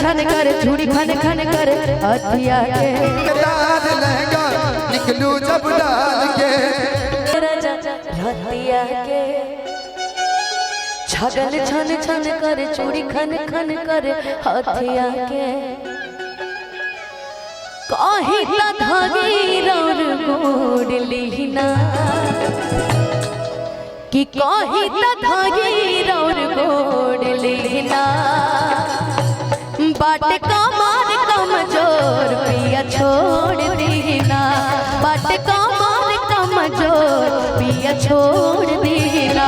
छन कर चूड़ी खन खन कर हथिया के लाल लहंगा निकलू जब डाल के हथिया के छगल छन छन कर चूड़ी खन खन कर हथिया के कहीं धागी रौर गोड़ लीना कि कहीं धागी रौर गोड़ लीना बाट कमार कमजोर पिया छोड़ दीना बाट कमार कमजोर पिया छोड़ दीना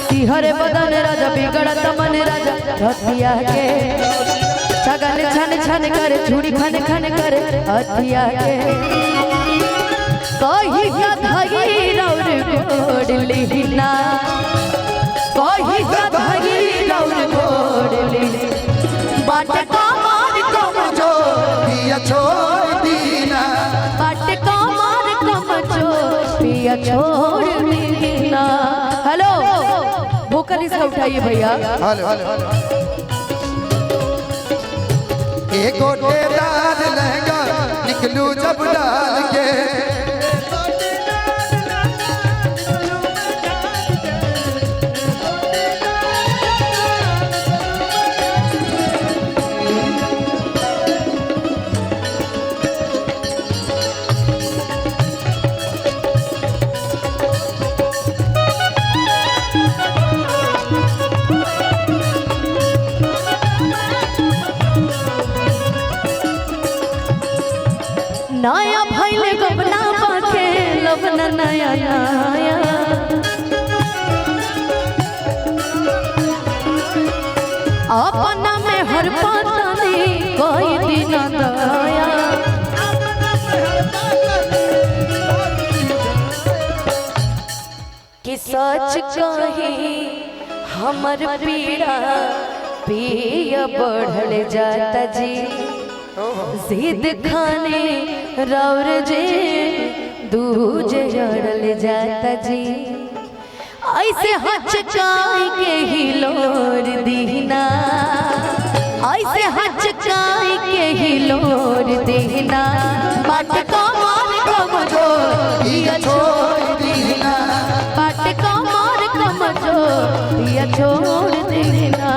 सिहर बदन राजा बिगड़त मन राजा हथिया के छगल छन छन कर चूड़ी खन खन कर हथिया के कहीं धागी रौर गोड़ लीना कहीं धागी रौर गोड़ लीना बाट कमार कमजोर पिया छोड़ दीना बाट कमार कमजोर पिया छोड़ दीना। हेलो वोकल इसका उठाइए भैया। एक गोटेदार लहंगा निकलू जब डाल के नया भैले गबना पाके लबना नया नया अपना में हर पतानी कोई दिन दया कि सच कही हमर पीड़ा पिया बढ़ल जाता जी जिद खाने रौर जे दूज जड़ल जाता जी ऐसे हचकाई के हिलोर दीना ऐसे हचकाई के हिलोर दीना बाट कमार कमजोर पिया छोड़ दीना बाट कमार कमजोर पिया छोड़ दीना।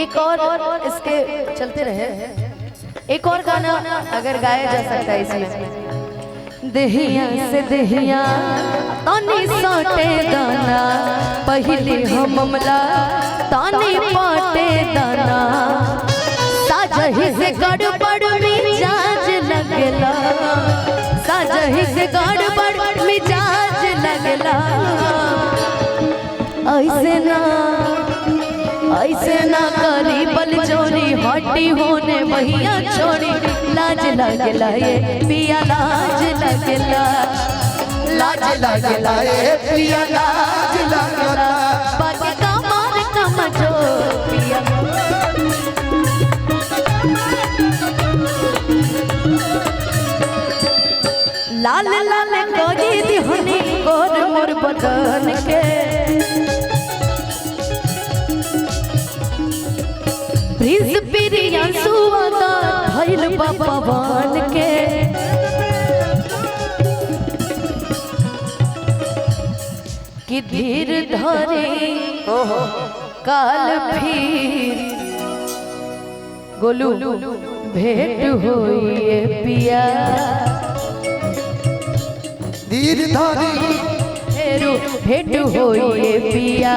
एक और इसके चलते रहे एक और गाना अगर गाया जा सकता है इसमें दहिया से दहिया तानी सोटे दाना पहले हम मामला तानी पाटे दाना साजही से गड़बड़ मिजाज लगला साजही से गड़बड़ मिजाज लगला ऐसे ना करी बल चोरी हटी होने भैया छोड़ी लाज लगला ये पिया लाज लगला लाज लगला ये पिया लाज लगला बाकी कमार कमजोर पिया लाल लाल करी दिहनी गोर मोर बदन के प्रिंस पिरिया सुवादा भइल पवन के कि धीर धरे काल फिर गोलू भेंट होइए पिया धीर धरे भेंट होइए पिया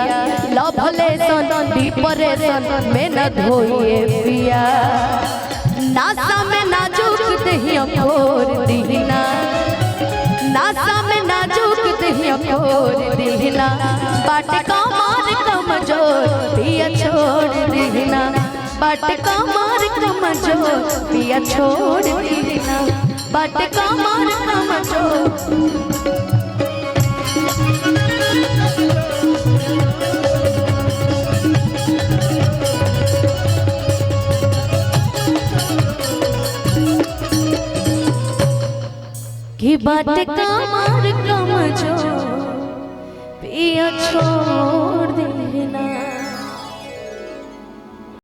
लभले सन डिप्रेशन में न धोइए पिया नासा में नाजुक दहिया फोड़ दीना नासा में नाजुक कमजोर दीना बाट कमर कमजोर पिया छोड़ दीना बाट कमर कमजोर पिया छोड़ दीना बाट कमर कमजोर। कि बाट कमर कमजोर पिया छोड़